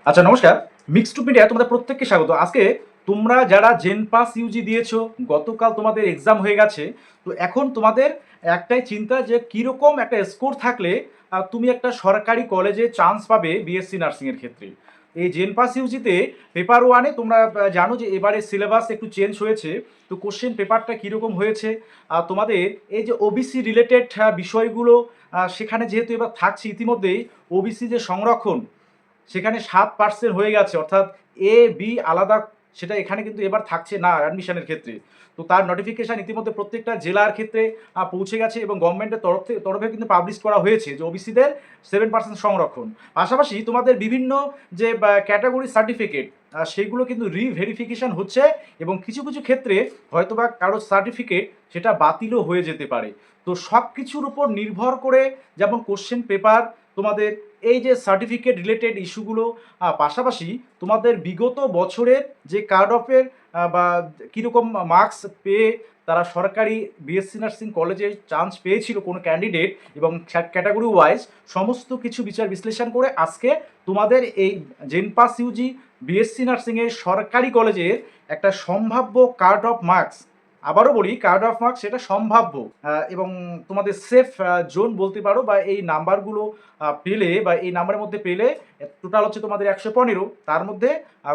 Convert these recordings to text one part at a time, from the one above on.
আচ্ছা, নমস্কার। Mixed two media তোমাদের প্রত্যেককে স্বাগত। আজকে তোমরা যারা জেন পাস ইউজি দিয়েছো, গতকাল তোমাদের এক্সাম হয়ে গেছে। তো এখন তোমাদের একটাই চিন্তা যে কীরকম একটা স্কোর থাকলে তুমি একটা সরকারি কলেজে চান্স পাবে বিএসসি নার্সিংয়ের ক্ষেত্রে। এই জেন পাস ইউজিতে পেপার ওয়ানে তোমরা জানো যে এবারে সিলেবাস একটু চেঞ্জ হয়েছে। তো কোশ্চেন পেপারটা কীরকম হয়েছে, তোমাদের এই যে ওবিসি রিলেটেড বিষয়গুলো সেখানে যেহেতু এবার থাকছে ইতিমধ্যেই ওবিসি যে সংরক্ষণ সেখানে 7% হয়ে গেছে, অর্থাৎ এ বি আলাদা, সেটা এখানে কিন্তু এবার থাকছে না অ্যাডমিশনের ক্ষেত্রে। তো তার নোটিফিকেশান ইতিমধ্যে প্রত্যেকটা জেলার ক্ষেত্রে পৌঁছে গেছে এবং গভর্নমেন্টের তরফে কিন্তু পাবলিশ করা হয়েছে যে ওবিসিদের 7% সংরক্ষণ। পাশাপাশি তোমাদের বিভিন্ন যে ক্যাটাগরি সার্টিফিকেট সেগুলো কিন্তু রিভেরিফিকেশান হচ্ছে এবং কিছু কিছু ক্ষেত্রে হয়তোবা কারো সার্টিফিকেট সেটা বাতিলও হয়ে যেতে পারে। তো সব কিছুর উপর নির্ভর করে যেমন কোশ্চেন পেপার, তোমাদের এই যে সার্টিফিকেট রিলেটেড ইস্যুগুলো, পাশাপাশি তোমাদের বিগত বছরের যে কার্ড অফের বা কীরকম মার্কস পেয়ে তারা সরকারি বিএসসি নার্সিং কলেজে চান্স পেয়েছিল কোনো ক্যান্ডিডেট এবং ক্যাটাগরি ওয়াইজ সমস্ত কিছু বিচার বিশ্লেষণ করে আজকে তোমাদের এই জেনপাস ইউজি বিএসসি নার্সিংয়ের সরকারি কলেজের একটা সম্ভাব্য কার্ড অফ মার্কস, আবারও বলি কার্ড অফ মার্কস সেটা সম্ভাব্য, এবং তোমাদের সেফ জোন বলতে পারো, বা এই নাম্বারগুলো পেলে বা এই নাম্বারের মধ্যে পেলে টোটাল হচ্ছে তোমাদের 115, তার মধ্যে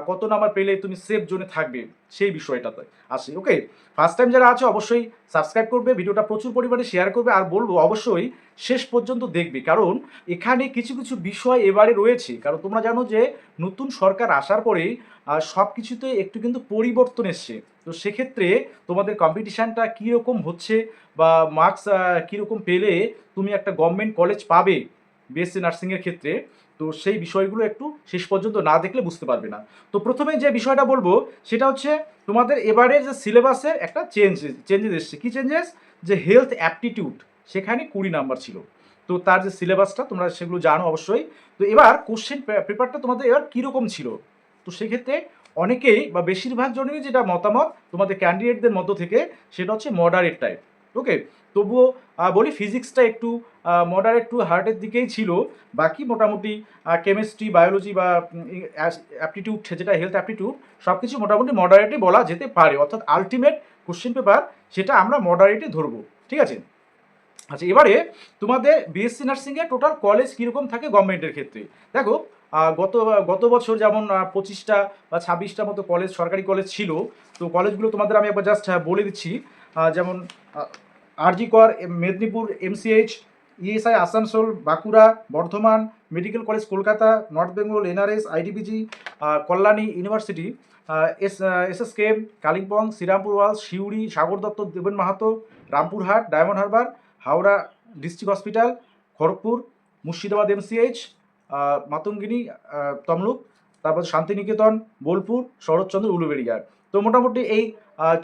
কত নাম্বার পেলে তুমি সেফ জোনে থাকবে সেই বিষয়টাতে আসি। ওকে, ফার্স্ট টাইম যারা আছে অবশ্যই সাবস্ক্রাইব করবে, ভিডিওটা প্রচুর পরিমাণে শেয়ার করবে, আর বলবো অবশ্যই শেষ পর্যন্ত দেখবে, কারণ এখানে কিছু কিছু বিষয় এবারে রয়েছে। কারণ তোমরা জানো যে নতুন সরকার আসার পরেই সব কিছুতে একটু কিন্তু পরিবর্তন এসছে। তো সেক্ষেত্রে তোমাদের কম্পিটিশানটা কীরকম হচ্ছে বা মার্কস কীরকম পেলে তুমি একটা গভর্নমেন্ট কলেজ পাবে বিএসসি নার্সিংয়ের ক্ষেত্রে, তো সেই বিষয়গুলো একটু শেষ পর্যন্ত না দেখলে বুঝতে পারবে না। তো প্রথমে যে বিষয়টা বলবো সেটা হচ্ছে তোমাদের এবারের যে সিলেবাসের একটা চেঞ্জেস এসছে। কী চেঞ্জেস? যে হেলথ অ্যাপটিটিউড সেখানে 20 নাম্বার ছিল। তো তার যে সিলেবাসটা তোমরা সেগুলো জানো অবশ্যই। তো এবার কোশ্চেন পেপারটা তোমাদের এবার কীরকম ছিল? তো সেক্ষেত্রে অনেকেই বা বেশিরভাগ জনেরই যেটা মতামত তোমাদের ক্যান্ডিডেটদের মধ্য থেকে সেটা হচ্ছে মডারেট টাইপ। ওকে, তবুও বলি ফিজিক্সটা একটু মডারেট টু হার্ডের দিকেই ছিল। বাকি মোটামুটি কেমিস্ট্রি, বায়োলজি বা অ্যাপটিটিউড যেটা হেলথ অ্যাপটিটিউড সব কিছু মোটামুটি মডারেটই বলা যেতে পারে, অর্থাৎ আলটিমেট কোশ্চেন পেপার সেটা আমরা মডারেটই ধরবো। ঠিক আছে? আচ্ছা, এবারে তোমাদের বিএসসি নার্সিংয়ে টোটাল কলেজ কীরকম থাকে গভর্নমেন্টের ক্ষেত্রে দেখো। গত গত বছর যেমন 25টা বা 26টা মতো কলেজ, সরকারি কলেজ ছিল। তো কলেজগুলো তোমাদের আমি একবার জাস্ট বলে দিচ্ছি। যেমন RG Kar, Medinipur MCH, ESI Asansol, Bankura, Bardhaman, medical college Kolkata, North Bengal NRS, IDBG, Kalyani university, SSKM, Kalimpong, Serampore Walsh, Suri, Sagar Dutta, Deben Mahato, Rampurhat, Diamond Harbour, Howrah district hospital, Kharagpur, Murshidabad MCH, Matangini, Tamluk, তারপর শান্তিনিকেতন, বোলপুর, শরৎচন্দ্র, উলুবেড়িয়া। তো মোটামুটি এই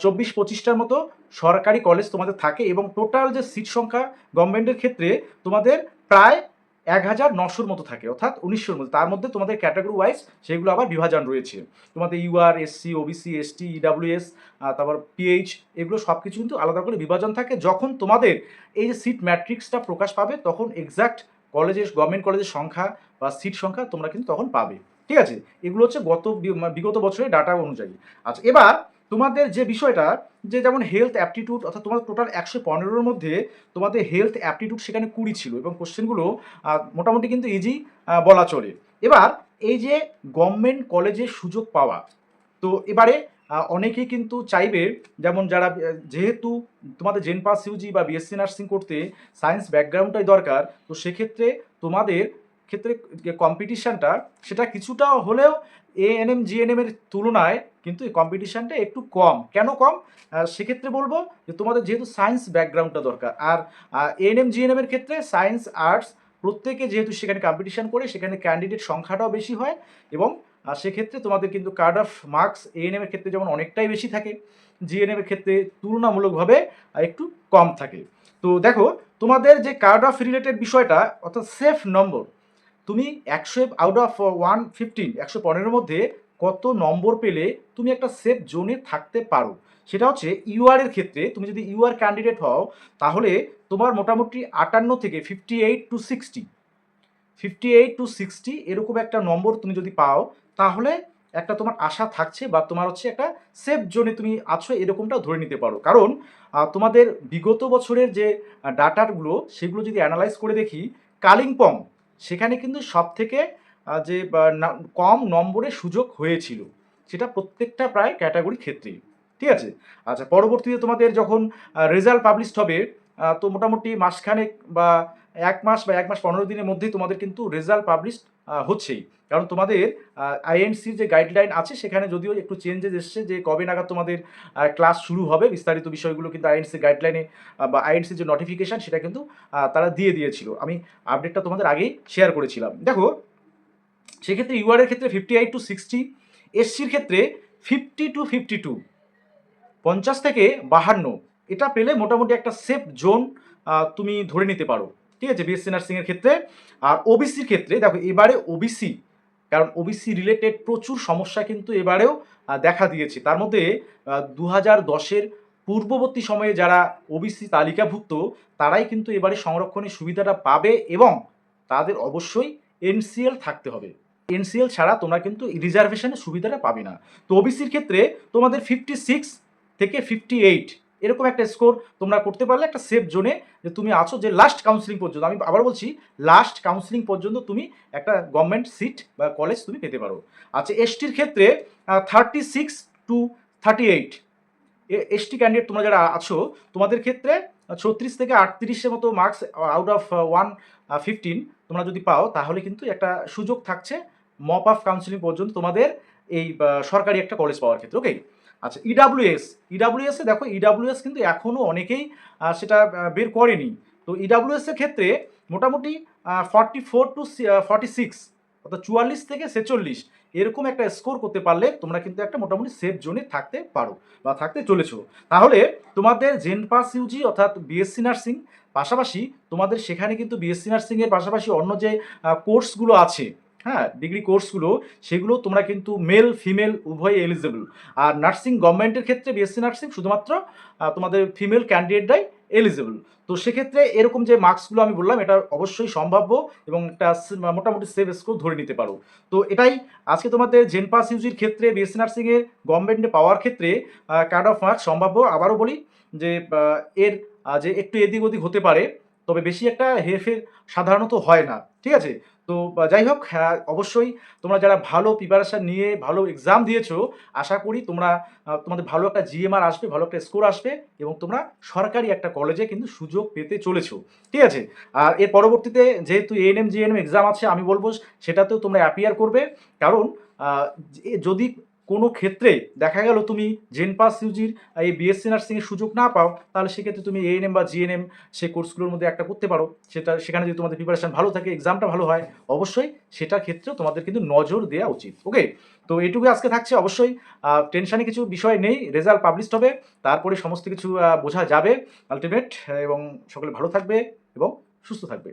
24-25টার মতো সরকারি কলেজ তোমাদের থাকে এবং টোটাল যে সিট সংখ্যা গভর্নমেন্টের ক্ষেত্রে তোমাদের প্রায় 1900-র মতো থাকে, অর্থাৎ 1900-র মধ্যে। তার মধ্যে তোমাদের ক্যাটাগরি ওয়াইজ সেগুলো আবার বিভাজন রয়েছে। তোমাদের UR, SC, OBC, ST, EWS, তারপর পিএইচ, এগুলো সব কিছু কিন্তু আলাদা করে বিভাজন থাকে। যখন তোমাদের এই যে সিট ম্যাট্রিক্সটা প্রকাশ পাবে তখন এক্স্যাক্ট কলেজের, গভর্নমেন্ট কলেজের সংখ্যা বা সিট সংখ্যা তোমরা কিন্তু তখন পাবে। ঠিক আছে? এগুলো হচ্ছে বিগত বছরের ডাটা অনুযায়ী। আচ্ছা, এবার তোমাদের যে বিষয়টা, যে যেমন হেলথ অ্যাপটিটিউড, অর্থাৎ তোমাদের টোটাল 115-র মধ্যে তোমাদের হেলথ অ্যাপটিটিউড সেখানে 20 ছিল এবং কোশ্চেনগুলো মোটামুটি কিন্তু ইজি বলা চলে। এবার এই যে গভর্নমেন্ট কলেজে সুযোগ পাওয়া, তো এবারে অনেকেই কিন্তু চাইবে, যেমন যারা যেহেতু তোমাদের জেন পাস ইউজি বা বিএসসি নার্সিং করতে সায়েন্স ব্যাকগ্রাউন্ডটাই দরকার, তো সেক্ষেত্রে তোমাদের ক্ষেত্রে যে কম্পিটিশানটা সেটা কিছুটা হলেও এএনএম জিএনএম এর তুলনায় কিন্তু এই কম্পিটিশানটা একটু কম। কেন কম? সেক্ষেত্রে বলবো যে তোমাদের যেহেতু সায়েন্স ব্যাকগ্রাউন্ডটা দরকার, আর এএনএম জিএনএম এর ক্ষেত্রে সায়েন্স আর্টস প্রত্যেকে যেহেতু সেখানে কম্পিটিশান করে সেখানে ক্যান্ডিডেট সংখ্যাটাও বেশি হয় এবং সেক্ষেত্রে তোমাদের কিন্তু কার্ড অফ মার্কস এএনএম এর ক্ষেত্রে যেমন অনেকটাই বেশি থাকে, জিএনএম এর ক্ষেত্রে তুলনামূলকভাবে একটু কম থাকে। তো দেখো তোমাদের যে কার্ড অফ রিলেটেড বিষয়টা, অর্থাৎ সেফ নম্বর, তুমি 100 আউট অফ 115, 115-র মধ্যে কত নম্বর পেলে তুমি একটা সেফ জোনে থাকতে পারো, সেটা হচ্ছে ইউআর এর ক্ষেত্রে। তুমি যদি ইউআর ক্যান্ডিডেট হও তাহলে তোমার মোটামুটি 58 থেকে 58 to 60 58 to 60 এরকম একটা নম্বর তুমি যদি পাও, তাহলে একটা তোমার আশা থাকছে বা তোমার হচ্ছে একটা সেফ জোনে তুমি আছো এরকমটাও ধরে নিতে পারো। কারণ তোমাদের বিগত বছরের যে ডাটাগুলো সেগুলো যদি অ্যানালাইজ করে দেখি, কালিম্পং সেখানে কিন্তু সব থেকে যে কম নম্বরের সুযোগ হয়েছিল, সেটা প্রত্যেকটা প্রায় ক্যাটাগরি ক্ষেত্রেই। ঠিক আছে। আচ্ছা, পরবর্তীতে তোমাদের যখন রেজাল্ট পাবলিশড হবে, তো মোটামুটি মাসখানেক বা 1 মাস বা 1 মাস 15 দিনের মধ্যেই তোমাদের কিন্তু রেজাল্ট পাবলিশড হচ্ছেই। কারণ তোমাদের আইএনসির যে গাইডলাইন আছে সেখানে যদিও একটু চেঞ্জেস এসছে যে কবে নাগাদ তোমাদের ক্লাস শুরু হবে, বিস্তারিত বিষয়গুলো কিন্তু আইএনসি গাইডলাইনে বা আইএনসির যে নোটিফিকেশান সেটা কিন্তু তারা দিয়ে দিয়েছিল। আমি আপডেটটা তোমাদের আগেই শেয়ার করেছিলাম। দেখো, সেক্ষেত্রে ইউআরের ক্ষেত্রে 58 to 60, এসসির ক্ষেত্রে 50 to 52, 50 থেকে 52, এটা পেলে মোটামুটি একটা সেফ জোন তুমি ধরে নিতে পারো। ঠিক আছে, বিএসসি নার্সিংয়ের ক্ষেত্রে। আর ওবিসির ক্ষেত্রে দেখো, এবারে ওবিসি, কারণ ওবিসি রিলেটেড প্রচুর সমস্যা কিন্তু এবারেও দেখা দিয়েছে। তার মধ্যে 2010-এর পূর্ববর্তী সময়ে যারা ওবিসি তালিকাভুক্ত, তারাই কিন্তু এবারে সংরক্ষণের সুবিধাটা পাবে এবং তাদের অবশ্যই এনসিএল থাকতে হবে। এনসিএল ছাড়া তোমরা কিন্তু রিজার্ভেশনের সুবিধাটা পাবে না। তো ওবিসির ক্ষেত্রে তোমাদের 56 থেকে 58 এরকম একটা স্কোর তোমরা করতে পারলে একটা সেফ জোনে যে তুমি আছো, যে লাস্ট কাউন্সিলিং পর্যন্ত, আমি আবার বলছি লাস্ট কাউন্সিলিং পর্যন্ত তুমি একটা গভর্নমেন্ট সিট বা কলেজ তুমি পেতে পারো। আচ্ছা, এসটির ক্ষেত্রে 36 to 38, এসটি ক্যান্ডিডেট তোমরা যারা আছো, তোমাদের ক্ষেত্রে 36 থেকে 38-এর মতো মার্কস আউট অফ 115 তোমরা যদি পাও, তাহলে কিন্তু একটা সুযোগ থাকছে মপ অফ কাউন্সিলিং পর্যন্ত তোমাদের এই সরকারি একটা কলেজ পাওয়ার ক্ষেত্রে। ওকে। আচ্ছা, ইডাব্লিউএস এ দেখো, ইডাব্লিউএস কিন্তু এখনও অনেকেই সেটা বের করেনি। তো ইডাব্লিউএস এর ক্ষেত্রে মোটামুটি 44 to 46, অর্থাৎ 44 থেকে 46 এরকম একটা স্কোর করতে পারলে তোমরা কিন্তু একটা মোটামুটি সেফ জোনে থাকতে পারো বা থাকতে চলেছো। তাহলে তোমাদের জেনপাস ইউজি অর্থাৎ বিএসসি নার্সিং, পাশাপাশি তোমাদের সেখানে কিন্তু বিএসসি নার্সিংয়ের পাশাপাশি অন্য যে কোর্সগুলো আছে, হ্যাঁ, ডিগ্রি কোর্সগুলো, সেগুলো তোমরা কিন্তু মেল ফিমেল উভয় এলিজেবল। আর নার্সিং গভর্নমেন্টের ক্ষেত্রে বিএসসি নার্সিং শুধুমাত্র তোমাদের ফিমেল ক্যান্ডিডেটরাই এলিজেবল। তো সেক্ষেত্রে এরকম যে মার্কসগুলো আমি বললাম, এটা অবশ্যই সম্ভাব্য এবং একটা মোটামুটি সেফ স্কোর ধরে নিতে পারো। তো এটাই আজকে তোমাদের জেনপাস ইউজির ক্ষেত্রে বিএসসি নার্সিংয়ের গভর্নমেন্টে পাওয়ার ক্ষেত্রে কার্ড অফ মার্কস সম্ভাব্য। আবারও বলি যে এর যে একটু এদিক ওদিক হতে পারে, তবে বেশি একটা হেরফের সাধারণত হয় না। ঠিক আছে। তো যাই হোক, হ্যাঁ, অবশ্যই তোমরা যারা ভালো প্রিপারেশান নিয়ে ভালো এক্সাম দিয়েছো, আশা করি তোমরা তোমাদের ভালো একটা জিএমআর আসবে, ভালো একটা স্কোর আসবে এবং তোমরা সরকারি একটা কলেজে কিন্তু সুযোগ পেতে চলেছো। ঠিক আছে। আর এর পরবর্তীতে যেহেতু এএনএম জিএনএম এক্সাম আছে, আমি বলবো সেটাতেও তোমরা অ্যাপিয়ার করবে। কারণ যদি কোনো ক্ষেত্রে দেখা গেল তুমি জেনপাস ইউজির এই বিএসসি নার্সিংয়ের সুযোগ না পাও, তাহলে সেক্ষেত্রে তুমি এএনএম বা জিএনএম সেই কোর্সগুলোর মধ্যে একটা করতে পারো। সেখানে যদি তোমাদের প্রিপারেশন ভালো থাকে, এক্সামটা ভালো হয়, অবশ্যই সেটার ক্ষেত্রেও তোমাদের কিন্তু নজর দেওয়া উচিত। ওকে। তো এইটুকু আজকে থাকছে। অবশ্যই টেনশনে কিছু বিষয় নেই, রেজাল্ট পাবলিশড হবে, তারপরে সমস্ত কিছু বোঝা যাবে আলটিমেট। এবং সকলে ভালো থাকবে এবং সুস্থ থাকবে।